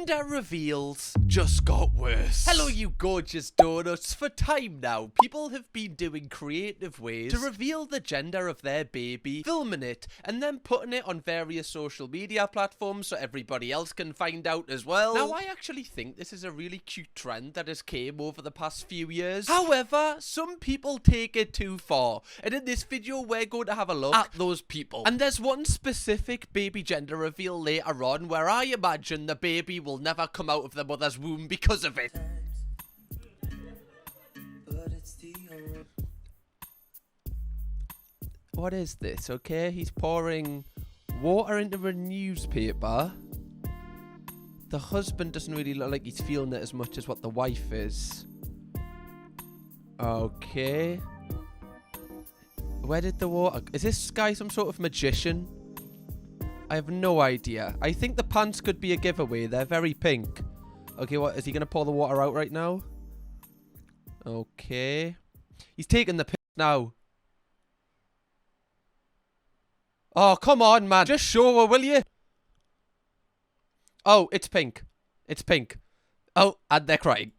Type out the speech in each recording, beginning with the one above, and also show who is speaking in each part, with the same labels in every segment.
Speaker 1: Gender reveals just got worse. Hello, you gorgeous donuts. For time now, people have been doing creative ways to reveal the gender of their baby, filming it, and then putting it on various social media platforms so everybody else can find out as well. Now, I actually think this is a really cute trend that has came over the past few years. However, some people take it too far, and in this video, we're going to have a look at those people. And there's one specific baby gender reveal later on where I imagine the baby will never come out of the mother's womb because of it. What is this? Okay, he's pouring water into a newspaper. The husband doesn't really look like he's feeling it as much as what the wife is. Okay. Where did the water... Is this guy some sort of magician? I have no idea. I think the pants could be a giveaway. They're very pink. Okay, what? Is he going to pour the water out right now? Okay. He's taking the piss now. Oh, come on, man. Just show her, will you? Oh, it's pink. It's pink. Oh, and they're crying.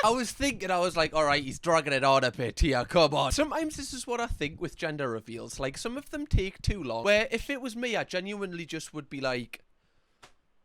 Speaker 1: I was thinking, I was like, alright, he's dragging it on a bit here, come on. Sometimes this is what I think with gender reveals. Like, some of them take too long. Where, if it was me, I genuinely just would be like,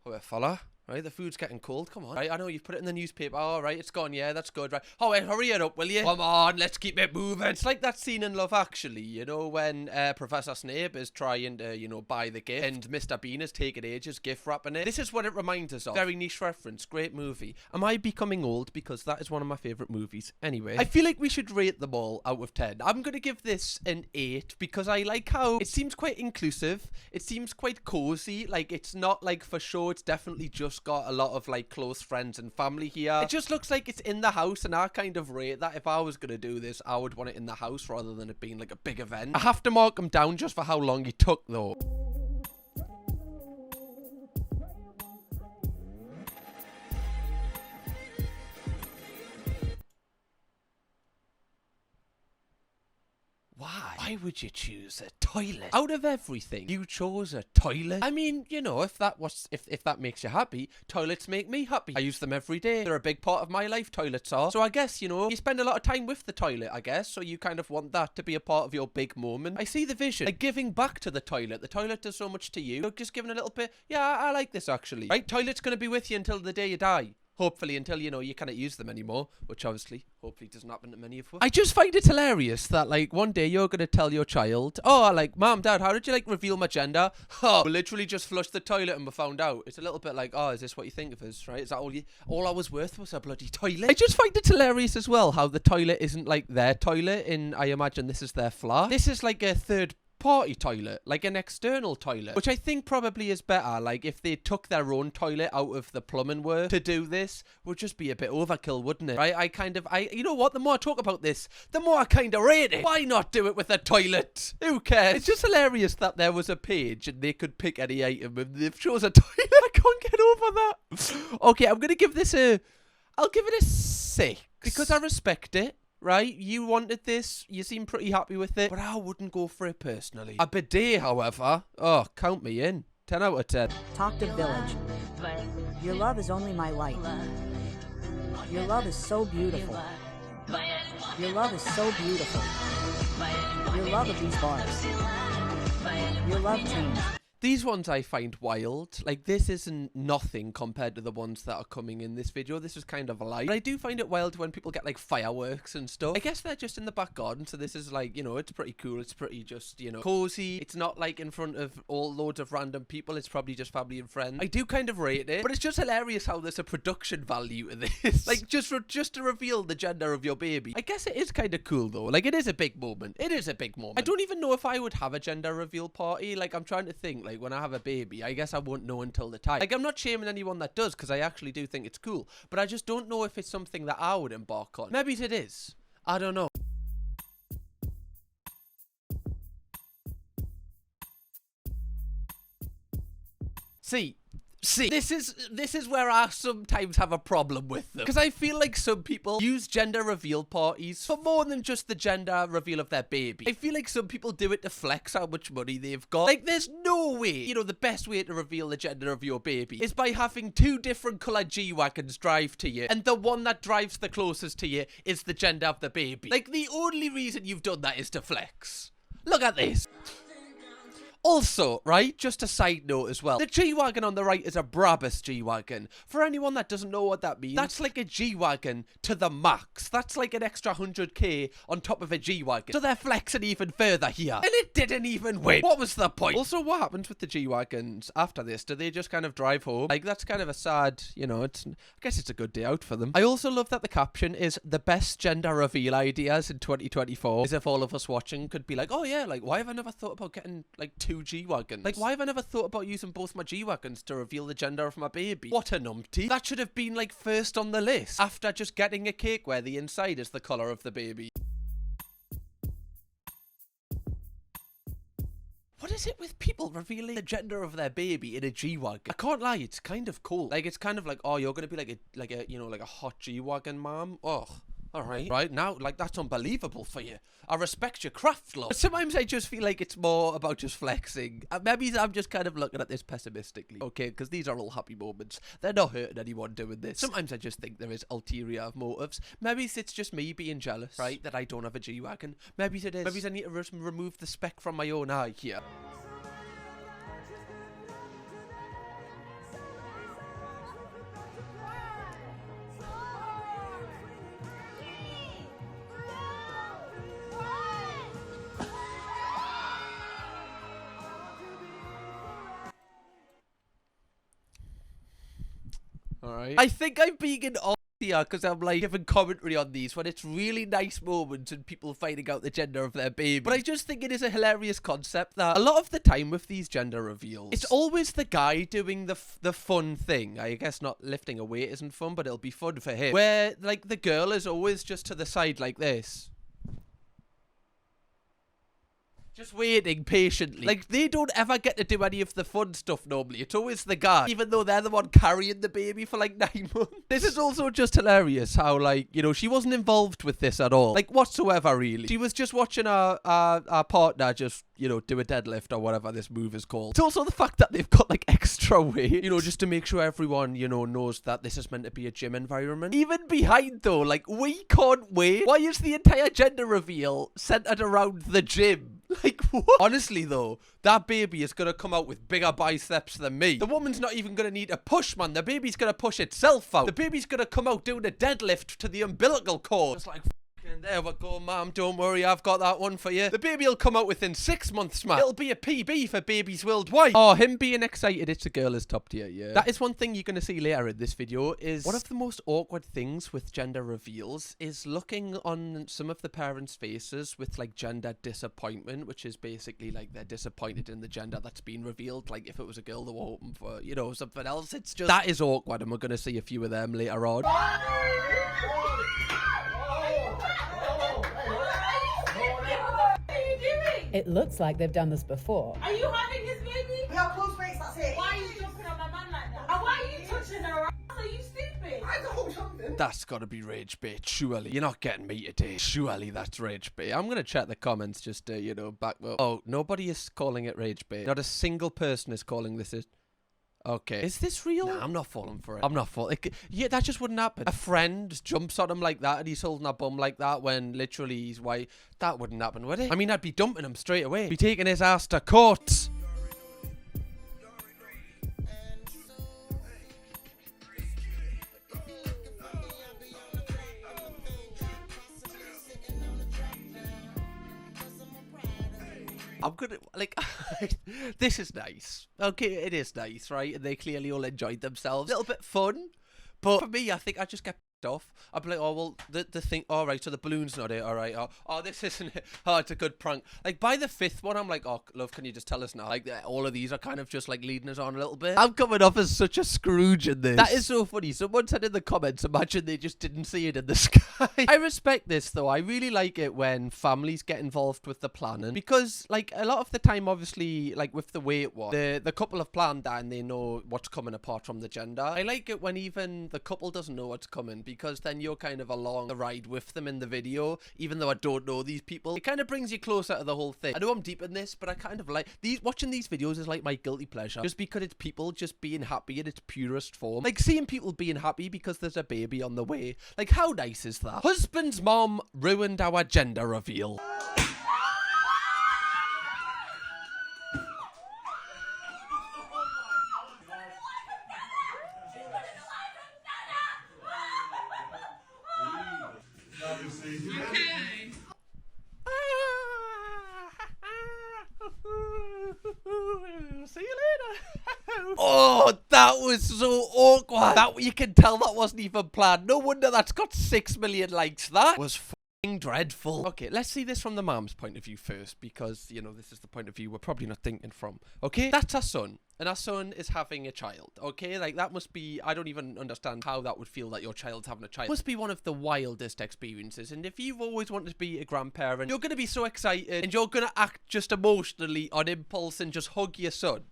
Speaker 1: oh, fella, right, the food's getting cold, come on. Right, I know you've put it in the newspaper, alright, it's gone, yeah, that's good, right. Oh, wait, hurry it up, will you? Come on, let's keep it moving. It's like that scene in Love Actually, you know, when Professor Snape is trying to, you know, buy the gift, and Mr. Bean is taking ages gift wrapping it. This is what it reminds us of. Very niche reference, great movie. Am I becoming old? Because that is one of my favourite movies. Anyway, I feel like we should rate them all out of 10. I'm going to give this an 8 because I like how it seems quite inclusive. It seems quite cozy. Like, it's not like for show, it's definitely just got a lot of like close friends and family here. It just looks like it's in the house, and I kind of rate that. If I was going to do this, I would want it in the house rather than it being like a big event. I have to mark him down just for how long he took though. Why would you choose a toilet? Out of everything, you chose a toilet? I mean, you know, if that makes you happy, toilets make me happy. I use them every day. They're a big part of my life, toilets are. So I guess, you know, you spend a lot of time with the toilet, I guess, so you kind of want that to be a part of your big moment. I see the vision, like giving back to the toilet. The toilet does so much to you. So just giving a little bit, yeah, I like this actually. Right, toilet's gonna be with you until the day you die. Hopefully, until, you know, you cannot use them anymore, which obviously, hopefully doesn't happen to many of us. I just find it hilarious that, like, one day you're going to tell your child, oh, like, Mom, Dad, how did you, like, reveal my gender? Oh, we literally just flushed the toilet and we found out. It's a little bit like, oh, is this what you think of us, right? Is that all I was worth was a bloody toilet? I just find it hilarious as well how the toilet isn't, like, their toilet, and I imagine this is their flat. This is, like, a third party toilet, like an external toilet, which I think probably is better. Like, if they took their own toilet out of the plumbing work to do this, would just be a bit overkill, wouldn't it? Right? You know what, the more I talk about this, the more I kind of rate it. Why not do it with a toilet? Who cares? It's just hilarious that there was a page and they could pick any item and they've chose a toilet. I can't get over that. Okay, I'm gonna give this I'll give it a 6 because I respect it. Right, you wanted this, you seem pretty happy with it, but I wouldn't go for it personally. A bidet, however, oh, count me in. 10 out of 10.
Speaker 2: Talk to Village. Your love is only my light. Your love is so beautiful. Your love is so beautiful. Your love of these bars. Your love changed.
Speaker 1: These ones I find wild. Like, this isn't nothing compared to the ones that are coming in this video. This is kind of light. But I do find it wild when people get, like, fireworks and stuff. I guess they're just in the back garden, so this is, like, you know, it's pretty cool. It's pretty just, you know, cozy. It's not, like, in front of all loads of random people. It's probably just family and friends. I do kind of rate it, but it's just hilarious how there's a production value to this. Like, just to reveal the gender of your baby. I guess it is kind of cool, though. Like, it is a big moment. It is a big moment. I don't even know if I would have a gender reveal party. Like, I'm trying to think, like, when I have a baby, I guess I won't know until the time. Like, I'm not shaming anyone that does, because I actually do think it's cool, but I just don't know if it's something that I would embark on. Maybe it is. I don't know. See, See, this is where I sometimes have a problem with them. Because I feel like some people use gender reveal parties for more than just the gender reveal of their baby. I feel like some people do it to flex how much money they've got. Like, there's no way, you know, the best way to reveal the gender of your baby is by having 2 different coloured G-Wagons drive to you, and the one that drives the closest to you is the gender of the baby. Like, the only reason you've done that is to flex. Look at this. Also, right, just a side note as well, the G-Wagon on the right is a Brabus G-Wagon. For anyone that doesn't know what that means, that's like a G-Wagon to the max. That's like an extra 100k on top of a G-Wagon. So they're flexing even further here. And it didn't even win. What was the point? Also, what happens with the G-Wagons after this? Do they just kind of drive home? Like, that's kind of a sad, you know, I guess it's a good day out for them. I also love that the caption is the best gender reveal ideas in 2024. As if all of us watching could be like, oh yeah, like, why have I never thought about getting like 2 G-Wagons? Like, why have I never thought about using both my G-Wagons to reveal the gender of my baby? What a numpty. That should have been like first on the list after just getting a cake where the inside is the colour of the baby. What is it with people revealing the gender of their baby in a G-Wagon? I can't lie, it's kind of cool. Like, it's kind of like, oh, you're gonna be like a you know, like a hot G-Wagon mom. Oh, all right. Right now, like, that's unbelievable for you. I respect your craft, love. But sometimes I just feel like it's more about just flexing. Maybe I'm just kind of looking at this pessimistically, okay? Because these are all happy moments. They're not hurting anyone doing this. Sometimes I just think there is ulterior motives. Maybe it's just me being jealous, right? That I don't have a G-Wagon. Maybe it is. Maybe I need to remove the speck from my own eye here. Alright. I think I'm being an odd here because I'm like giving commentary on these when it's really nice moments and people finding out the gender of their baby. But I just think it is a hilarious concept that a lot of the time with these gender reveals, it's always the guy doing the fun thing. I guess not lifting a weight isn't fun, but it'll be fun for him. Where like the girl is always just to the side like this. Just waiting patiently. Like, they don't ever get to do any of the fun stuff normally. It's always the guy, even though they're the one carrying the baby for like 9 months. This is also just hilarious how, like, you know, she wasn't involved with this at all. Like, whatsoever, really. She was just watching our partner just, you know, do a deadlift or whatever this move is called. It's also the fact that they've got, like, extra weight, you know, just to make sure everyone, you know, knows that this is meant to be a gym environment. Even behind, though, like, we can't wait. Why is the entire gender reveal centered around the gym? Like, what? Honestly, though, that baby is going to come out with bigger biceps than me. The woman's not even going to need a push, man. The baby's going to push itself out. The baby's going to come out doing a deadlift to the umbilical cord. It's like, there we go, ma'am. Don't worry, I've got that one for you. The baby will come out within 6 months, man. It'll be a PB for babies worldwide. Oh, him being excited it's a girl is top tier, yeah. That is one thing you're going to see later in this video is one of the most awkward things with gender reveals is looking on some of the parents' faces with, like, gender disappointment, which is basically, like, they're disappointed in the gender that's been revealed. Like, if it was a girl, they were hoping for, you know, something else. It's just, that is awkward, and we're going to see a few of them later on.
Speaker 3: It looks like they've done this before.
Speaker 4: Are you having his baby?
Speaker 5: We have close mates, that's it.
Speaker 4: Why are you jumping on my man like that? And why are you touching her ass? Are you stupid?
Speaker 5: I know something.
Speaker 1: That's gotta be rage bait, surely. You're not getting me today. Surely that's rage bait. I'm gonna check the comments just to, you know, back up. Oh, nobody is calling it rage bait. Not a single person is calling this it. Okay. Is this real? Nah, I'm not falling for it. I'm not falling. Yeah, that just wouldn't happen. A friend jumps on him like that and he's holding a bum like that when literally he's white. That wouldn't happen, would it? I mean, I'd be dumping him straight away. Be taking his ass to court. I'm gonna, like, this is nice. Okay, it is nice, right? And they clearly all enjoyed themselves. A little bit fun. But for me, I think I just get off. I'd be like, oh, well, the thing, all right, so the balloon's not it, all right. Oh, this isn't it. Oh, it's a good prank. Like, by the 5th one, I'm like, oh, love, can you just tell us now? Like, all of these are kind of just, like, leading us on a little bit. I'm coming off as such a Scrooge in this. That is so funny. Someone said in the comments, imagine they just didn't see it in the sky. I respect this, though. I really like it when families get involved with the planning. Because, like, a lot of the time, obviously, like, with the way it was, the couple have planned that and they know what's coming apart from the gender. I like it when even the couple doesn't know what's coming, because then you're kind of along the ride with them in the video, even though I don't know these people. It kind of brings you closer to the whole thing. I know I'm deep in this, but I kind of like watching these videos is like my guilty pleasure, just because it's people just being happy in its purest form. Like seeing people being happy because there's a baby on the way. Like, how nice is that? Husband's mom ruined our gender reveal. See you later. Oh, that was so awkward. That, you can tell that wasn't even planned. No wonder that's got 6 million likes. That was fucking dreadful. Okay, let's see this from the mom's point of view first, because, you know, this is the point of view we're probably not thinking from. Okay, that's our son. And our son is having a child, okay? Like, that must be, I don't even understand how that would feel that your child's having a child. It must be one of the wildest experiences. And if you've always wanted to be a grandparent, you're going to be so excited and you're going to act just emotionally on impulse and just hug your son.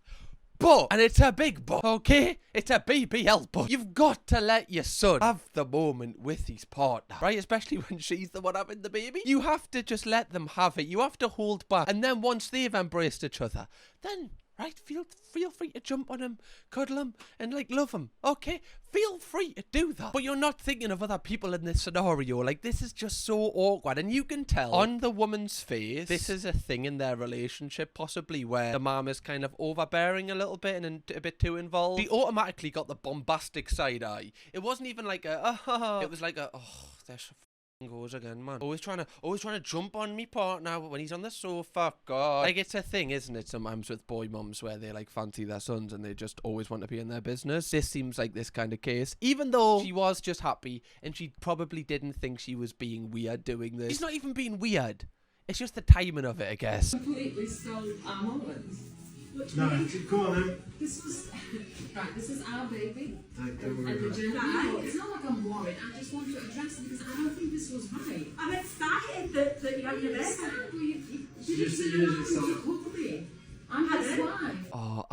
Speaker 1: But, and it's a big but, okay? It's a BBL but. You've got to let your son have the moment with his partner, right? Especially when she's the one having the baby. You have to just let them have it. You have to hold back. And then once they've embraced each other, then... right, feel free to jump on him, cuddle him, and, like, love him, okay? Feel free to do that. But you're not thinking of other people in this scenario. Like, this is just so awkward. And you can tell on the woman's face, this is a thing in their relationship, possibly, where the mom is kind of overbearing a little bit and a bit too involved. She automatically got the bombastic side eye. It wasn't even like a, it was like a, oh, there's goes again, man. Always trying to jump on me partner when he's on the sofa. God, like, it's a thing, isn't it, sometimes with boy mums where they, like, fancy their sons and they just always want to be in their business. This seems like this kind of case, even though she was just happy and she probably didn't think she was being weird doing this. She's not even being weird, it's just the timing of it, I guess.
Speaker 6: Completely stole our moment.
Speaker 5: No, come on then.
Speaker 6: This was right. This is our baby,
Speaker 5: Don't
Speaker 6: and
Speaker 5: worry
Speaker 6: the
Speaker 5: about it.
Speaker 6: gender. No, it's not like I'm worried. I just want to address it because I don't think this was right.
Speaker 4: I'm excited that you're having a baby.
Speaker 6: Did you say hook me? I'm his wife.
Speaker 1: Oh,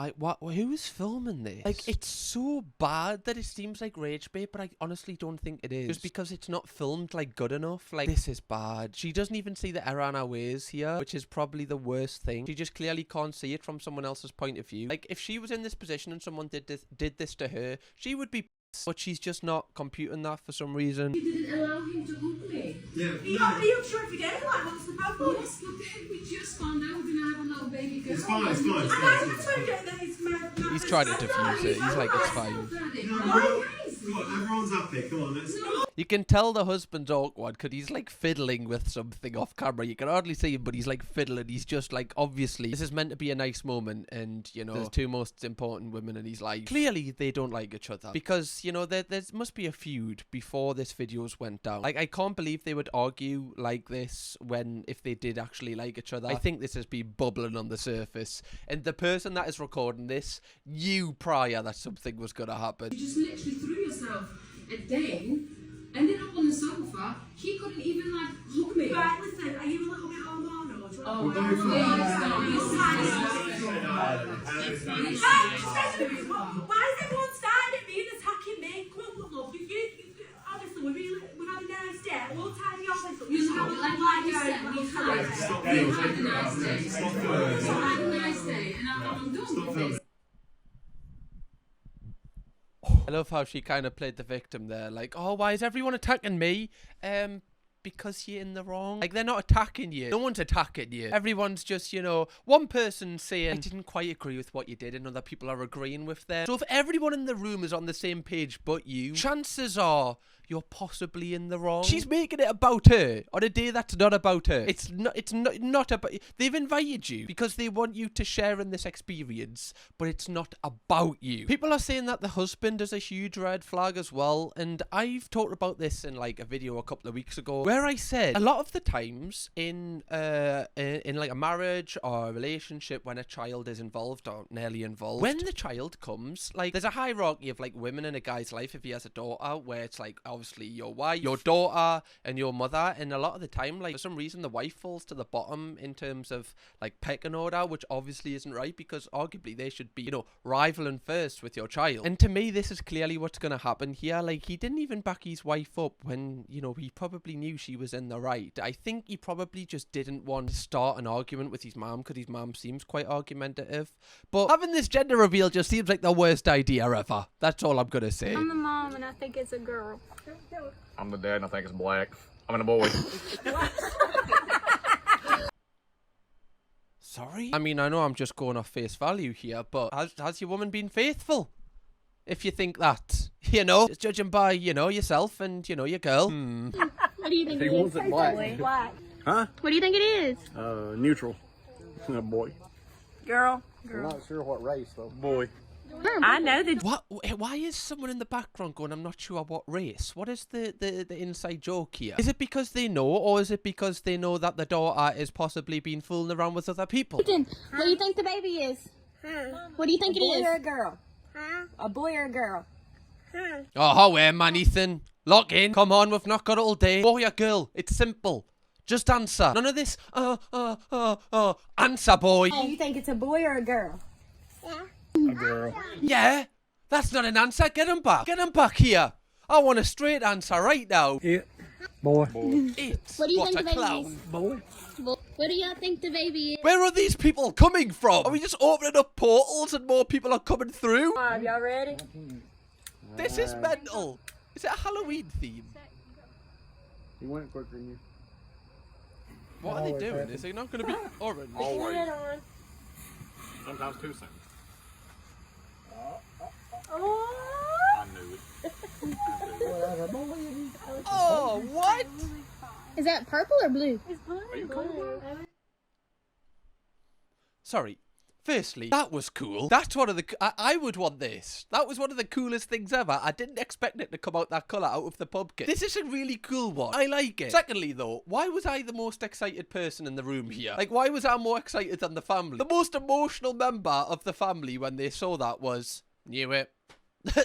Speaker 1: who is filming this? Like, it's so bad that it seems like rage bait, but I honestly don't think it is. Just because it's not filmed, like, good enough. Like, this is bad. She doesn't even see the error in her ways here, which is probably the worst thing. She just clearly can't see it from someone else's point of view. Like, if she was in this position and someone did this to her, she would be pissed, but she's just not computing that for some reason.
Speaker 6: You didn't allow him to hook me.
Speaker 5: Yeah.
Speaker 4: Are you sure if you did? Like, what's the problem?
Speaker 6: Yes, but then we just found out we're gonna have a little baby girl.
Speaker 5: It's fine, it's fine.
Speaker 4: And I just told you that it's my
Speaker 1: He's trying to diffuse it. He's like, it's fine.
Speaker 5: Come on, everyone's happy. Come on, let's...
Speaker 1: You can tell the husband's awkward because he's, like, fiddling with something off camera. You can hardly see him, but he's, like, fiddling. He's just, like, obviously, this is meant to be a nice moment, and, you know, there's two most important women in his life. Clearly, they don't like each other because, you know, there must be a feud before this videos went down. Like, I can't believe they would argue like this if they did actually like each other. I think this has been bubbling on the surface, and the person that is recording this knew prior that something was going to happen.
Speaker 6: You just literally threw yourself, and then ended up on the sofa. He couldn't even, like, hook me.
Speaker 4: Right, listen, are you a little bit hormonal?
Speaker 6: Oh,
Speaker 5: We're both
Speaker 4: Why is everyone starting at me and attacking me? Come on, love. Honestly, we're having a nice day. We'll tidy your place up.
Speaker 6: You know, like you said, we had a nice day.
Speaker 5: Stop
Speaker 6: We had a nice day, and I'm done with this.
Speaker 1: I love how she kind of played the victim there. Like, oh, why is everyone attacking me? Because you're in the wrong. Like, they're not attacking you. No one's attacking you. Everyone's just, you know, one person saying, I didn't quite agree with what you did, and other people are agreeing with them. So if everyone in the room is on the same page but you, chances are you're possibly in the wrong. She's making it about her on a day that's not about her. It's not about... They've invited you because they want you to share in this experience, but it's not about you. People are saying that the husband is a huge red flag as well, and I've talked about this in like a video a couple of weeks ago where I said a lot of the times in like a marriage or a relationship when a child is involved or nearly involved, when the child comes, like there's a hierarchy of like women in a guy's life if he has a daughter, where it's like obviously your wife, your daughter, and your mother, and a lot of the time, like for some reason, the wife falls to the bottom in terms of like pecking order, which obviously isn't right because arguably they should be, you know, rivaling first with your child. And to me, this is clearly what's gonna happen here. Like he didn't even back his wife up when, you know, he probably knew she was in the right. I think he probably just didn't want to start an argument with his mom because his mom seems quite argumentative. But having this gender reveal just seems like the worst idea ever. That's all I'm gonna say.
Speaker 7: I'm the mom and I think it's a girl.
Speaker 8: I'm the dad and I think it's black. I mean a boy.
Speaker 1: Sorry? I mean, I know I'm just going off face value here, but has your woman been faithful? If you think that, you know, just judging by, you know, yourself and, you know, your girl.
Speaker 7: What do you think
Speaker 8: He
Speaker 7: it
Speaker 8: wants
Speaker 7: is?
Speaker 8: it black.
Speaker 7: Black.
Speaker 8: Huh?
Speaker 7: What do you think it is?
Speaker 8: Neutral. A boy.
Speaker 2: Girl.
Speaker 8: I'm not sure what race though. Boy.
Speaker 2: I know that.
Speaker 1: What? Why is someone in the background going, I'm not sure what race? What is the inside joke here? Is it because they know, or is it because they know that the daughter is possibly being fooling around with other people?
Speaker 7: What do you think the baby is? What do you think it
Speaker 2: Boy or a
Speaker 7: is?
Speaker 2: girl? A boy or a girl?
Speaker 1: Oh, where, man, Ethan? Lock in. Come on, we've not got it all day. Boy or girl? It's simple. Just answer. None of this, answer, boy.
Speaker 2: Do you think it's a boy or a girl?
Speaker 8: A girl.
Speaker 1: Yeah? That's not an answer. Get him back. Get him back here. I want a straight answer right now.
Speaker 8: It. Boy.
Speaker 1: It's
Speaker 7: What do you
Speaker 1: what
Speaker 7: think
Speaker 1: a
Speaker 7: the baby
Speaker 1: clown.
Speaker 7: is?
Speaker 8: Boy.
Speaker 7: What do y'all think the baby is?
Speaker 1: Where are these people coming from? Are we just opening up portals and more people are coming through?
Speaker 2: Y'all ready?
Speaker 1: This is mental. Is it a Halloween theme?
Speaker 8: He went quicker than you.
Speaker 1: What are they doing? Is it not going to be orange?
Speaker 8: Always. Sometimes too soon. I knew it.
Speaker 1: Oh, what?
Speaker 7: Is that purple or blue?
Speaker 8: Are you cold?
Speaker 1: Sorry. Firstly, that was cool. That's one of the... I would want this. That was one of the coolest things ever. I didn't expect it to come out that colour out of the pumpkin. This is a really cool one. I like it. Secondly, though, why was I the most excited person in the room here? Like, why was I more excited than the family? The most emotional member of the family when they saw that was... Knew it.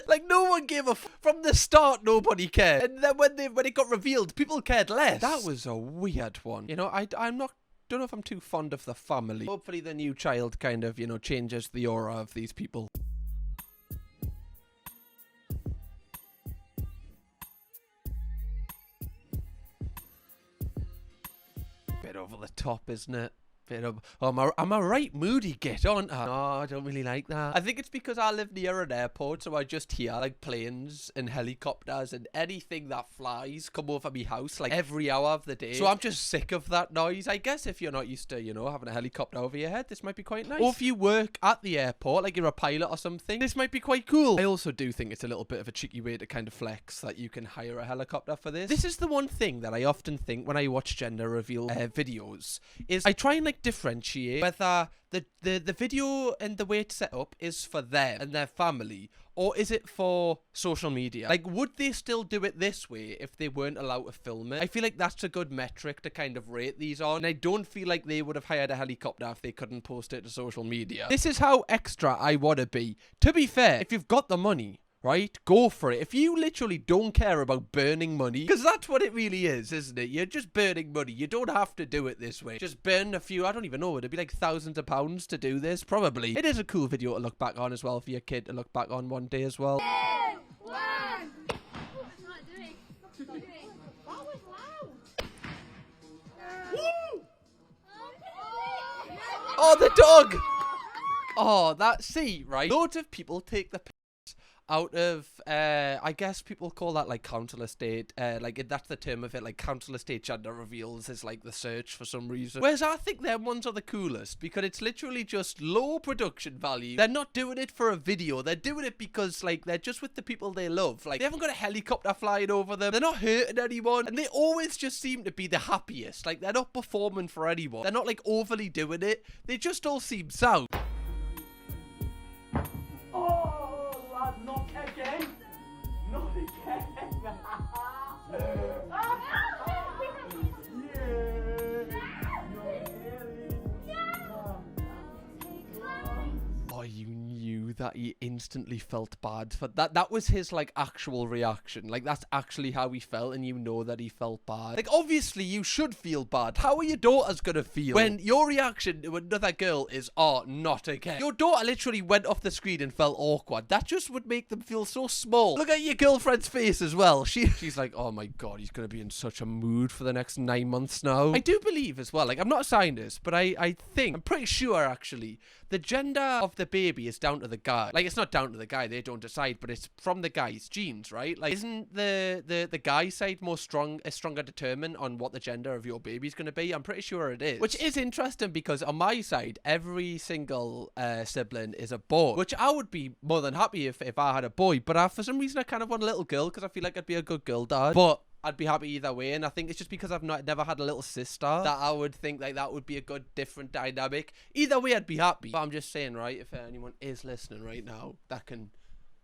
Speaker 1: Like, no one gave a from the start, nobody cared. And then when it got revealed, people cared less. That was a weird one. You know, I'm not... Don't know if I'm too fond of the family. Hopefully the new child kind of, you know, changes the aura of these people. Bit over the top, isn't it? Bit of, I'm a right moody git, aren't I? No, I don't really like that. I think it's because I live near an airport, so I just hear like planes and helicopters and anything that flies come over my house like every hour of the day. So I'm just sick of that noise. I guess if you're not used to, you know, having a helicopter over your head, this might be quite nice. Or if you work at the airport, like you're a pilot or something, this might be quite cool. I also do think it's a little bit of a cheeky way to kind of flex that you can hire a helicopter for this. This is the one thing that I often think when I watch gender reveal videos, is I try and like differentiate whether the video and the way it's set up is for them and their family, or is it for social media? Like, would they still do it this way if they weren't allowed to film it? I feel like that's a good metric to kind of rate these on, and I don't feel like they would have hired a helicopter if they couldn't post it to social media. This is how extra I want to be. To be fair, if you've got the money, right? Go for it. If you literally don't care about burning money, because that's what it really is, isn't it? You're just burning money. You don't have to do it this way. Just burn a few, I don't even know, it'd be like thousands of pounds to do this, probably. It is a cool video to look back on as well, for your kid to look back on one day as well. Oh, the dog! Oh, that, see, right? Loads of people take the piss out of, I guess people call that like council estate, that's the term of it, like council estate gender reveals is like the search for some reason. Whereas I think them ones are the coolest because it's literally just low production value. They're not doing it for a video. They're doing it because like they're just with the people they love. Like they haven't got a helicopter flying over them. They're not hurting anyone. And they always just seem to be the happiest. Like they're not performing for anyone. They're not like overly doing it. They just all seem sound.
Speaker 9: Oh, lad, not again. Not again.
Speaker 1: Oh, you knew that he instantly felt bad for that. That was his like actual reaction. Like that's actually how he felt, and you know that he felt bad. Like obviously you should feel bad. How are your daughters gonna feel when your reaction to another girl is, oh, not again? Your daughter literally went off the screen and felt awkward. That just would make them feel so small. Look at your girlfriend's face as well. She's like, oh my god, he's gonna be in such a mood for the next 9 months now. I do believe as well, like I'm not a scientist, but I'm pretty sure actually the gender of the baby is down to the guy. Like it's not down to the guy, they don't decide, but it's from the guy's genes, right? Like isn't the guy's side stronger determined on what the gender of your baby's gonna be? I'm pretty sure it is. Which is interesting because on my side, every single sibling is a boy, which I would be more than happy if I had a boy, but for some reason I kind of want a little girl because I feel like I'd be a good girl dad. But I'd be happy either way, and I think it's just because I've never had a little sister that I would think like that would be a good different dynamic. Either way I'd be happy, but I'm just saying, right, if anyone is listening right now that can,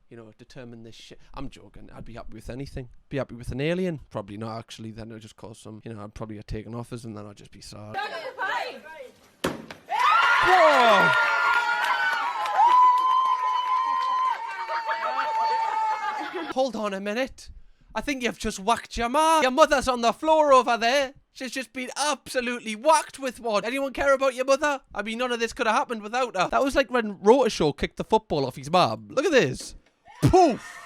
Speaker 1: you know, determine this shit, I'm joking, I'd be happy with anything. Be happy with an alien, probably not actually, then it'll just cause some, you know, I'd probably get taken offers and then I'd just be sad. Whoa! Hold on a minute. I think you've just whacked your ma. Your mother's on the floor over there. She's just been absolutely whacked with one. Anyone care about your mother? I mean, none of this could have happened without her. That was like when Rota Show kicked the football off his mum. Look at this. Poof.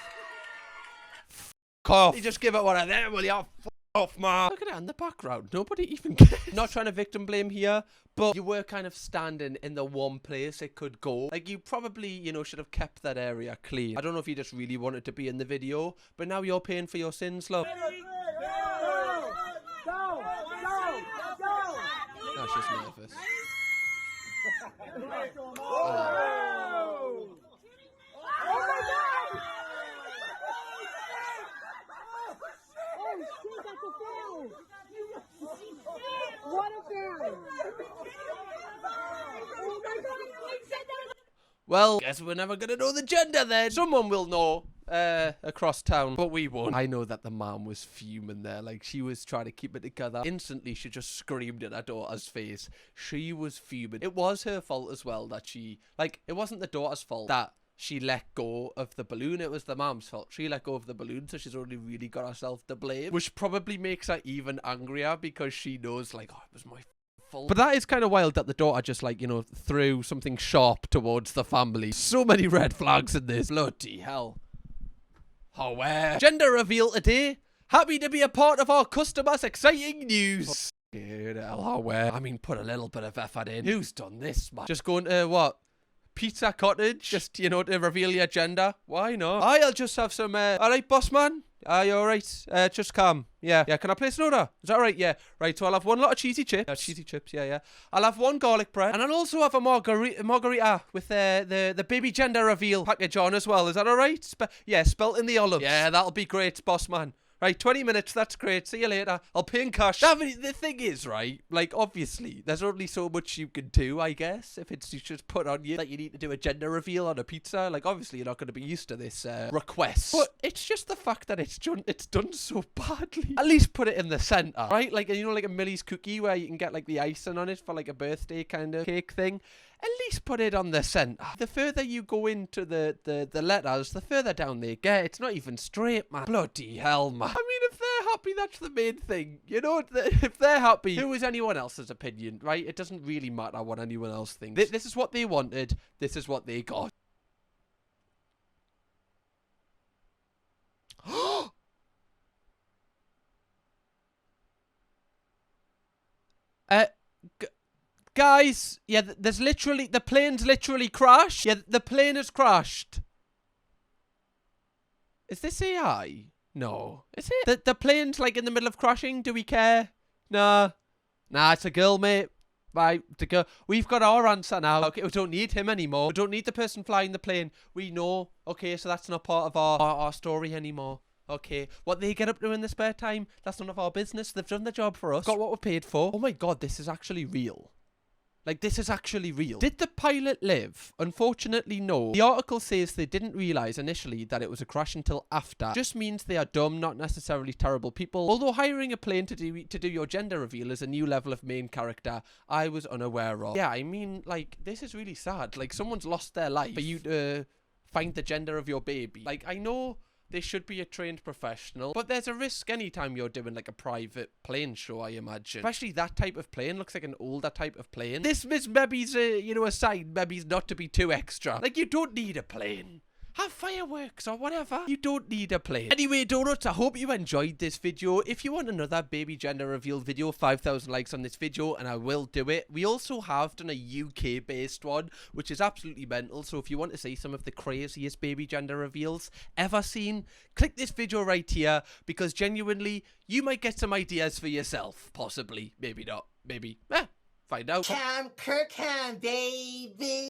Speaker 1: F off. You just give it one of them, will you? F off, ma. Look at it in the background. Nobody even cares. Not trying to victim blame here, but you were kind of standing in the one place it could go. Like, you probably, you know, should have kept that area clean. I don't know if you just really wanted to be in the video, but now you're paying for your sins, love. No, she's nervous. Well, guess we're never gonna know the gender then. Someone will know across town, but we won't. I know that the mom was fuming there. Like, she was trying to keep it together. Instantly, she just screamed in her daughter's face. She was fuming. It was her fault as well that she, like, it wasn't the daughter's fault that she let go of the balloon. It was the mom's fault. She let go of the balloon, so she's only really got herself to blame, which probably makes her even angrier because she knows, like, oh, it was my fault. But that is kind of wild that the daughter just, like, you know, threw something sharp towards the family. So many red flags in this. Bloody hell. Oh, gender reveal today. Happy to be a part of our customers' exciting news. I mean, put a little bit of effort in. Who's done this, man? Just going to, what? Pizza Cottage? Just, you know, to reveal your gender? Why not? I'll just have some, alright, boss man? Are you alright? Just come. Yeah. Can I place an order? Is that right? Yeah. Right, so I'll have one lot of cheesy chips. Cheesy chips, yeah. I'll have one garlic bread. And I'll also have a margarita with the baby gender reveal package on as well. Is that alright? Spelt in the olives. Yeah, that'll be great, boss man. Right, 20 minutes, that's great. See you later. I'll pay in cash. The thing is, right, like, obviously, there's only so much you can do, I guess, if it's just put on you that you need to do a gender reveal on a pizza. Like, obviously, you're not going to be used to this request. But it's just the fact that it's done so badly. At least put it in the center, right? Like, you know, like a Millie's cookie where you can get, like, the icing on it for, like, a birthday kind of cake thing. At least put it on the center. The further you go into the letters, the further down they get. It's not even straight, man. Bloody hell, man. I mean, if they're happy, that's the main thing. You know, if they're happy, who is anyone else's opinion, right? It doesn't really matter what anyone else thinks. This is what they wanted. This is what they got. Guys, yeah, the plane's literally crashed. Yeah, the plane has crashed. Is this AI? No. Is it? The plane's like in the middle of crashing. Do we care? Nah. Nah, it's a girl, mate. Right, the girl. We've got our answer now. Okay, we don't need him anymore. We don't need the person flying the plane. We know. Okay, so that's not part of our story anymore. Okay, what they get up to in the spare time, that's none of our business. They've done the job for us. Got what we're paid for. Oh my god, this is actually real. Like, this is actually real. Did the pilot live? Unfortunately, no. The article says they didn't realise initially that it was a crash until after. Just means they are dumb, not necessarily terrible people. Although hiring a plane to do your gender reveal is a new level of main character I was unaware of. Yeah, I mean, like, this is really sad. Like, someone's lost their life for you to find the gender of your baby. Like, I know they should be a trained professional, but there's a risk anytime you're doing like a private plane show, I imagine. Especially that type of plane looks like an older type of plane. This maybe's a sign maybe's not to be too extra. Like, you don't need a plane. Have fireworks or whatever. You don't need a plane. Anyway, donuts, I hope you enjoyed this video. If you want another baby gender reveal video, 5,000 likes on this video and I will do it. We also have done a UK based one, which is absolutely mental. So if you want to see some of the craziest baby gender reveals ever seen, click this video right here, because genuinely you might get some ideas for yourself. Possibly. Maybe not. Maybe. Find out.
Speaker 10: Kirkham, baby.